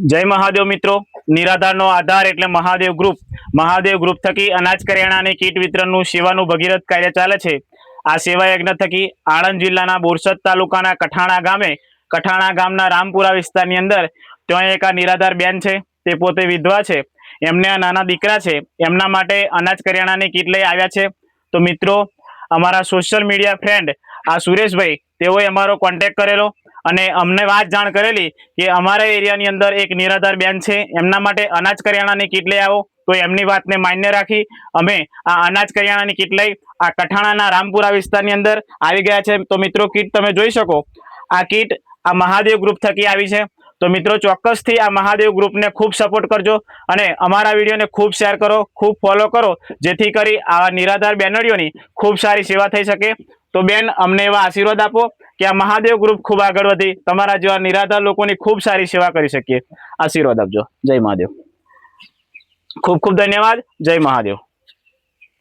जय महादेव मित्रों, निराधारનો आधार એટલે મહાદેવ ગ્રુપ થકી અનાજ કરિયાણાની કીટ વિતરણનું સેવાનું ભગીરથ કાર્ય ચાલે છે। આ સેવા યજ્ઞ થકી આણંદ જિલ્લાના બોરસદ તાલુકાના કઠાણા ગામના રામપુરા વિસ્તારની અંદર ત્યાં એક આ નિરાધાર બેન છે, તે પોતે વિધવા છે, એમને આ નાના દીકરા છે, એમના માટે અનાજ કરિયાણાની કીટ લઈ આવ્યા છે। તો મિત્રો, અમારા સોશિયલ મીડિયા ફ્રેન્ડ આ સુરેશભાઈ તેઓએ અમારો કોન્ટેક્ટ કરેલો અને અમને વાત જાણ કરેલી કે અમારા એરિયાની અંદર એક નિરાધાર બેન છે, એમના માટે અનાજ કરિયાણાની કીટ લઈ આવો। તો એમની વાતને માન્ય રાખી અમે આ અનાજ કરિયાણાની કીટ લઈ આ કઠાણાના રામપુરા વિસ્તારની અંદર આવી ગયા છે। તો મિત્રો, કીટ તમે જોઈ શકો, આ કીટ આ મહાદેવ ગ્રુપ થકી આવી છે। તો મિત્રો, ચોક્કસથી આ મહાદેવ ગ્રુપને ખૂબ સપોર્ટ કરજો અને અમારા વિડીયોને ખૂબ શેર કરો, ખૂબ ફોલો કરો, જેથી કરી આવા નિરાધાર બેનડીઓની ખૂબ સારી સેવા થઈ શકે। તો બેન, અમને એવા આશીર્વાદ આપો કે આ મહાદેવ ગ્રુપ ખૂબ આગળ વધી તમારા જેવા નિરાધાર લોકોની ખૂબ સારી સેવા કરી શકીએ। આશીર્વાદ આપજો। જય મહાદેવ। ખૂબ ખૂબ ધન્યવાદ। જય મહાદેવ।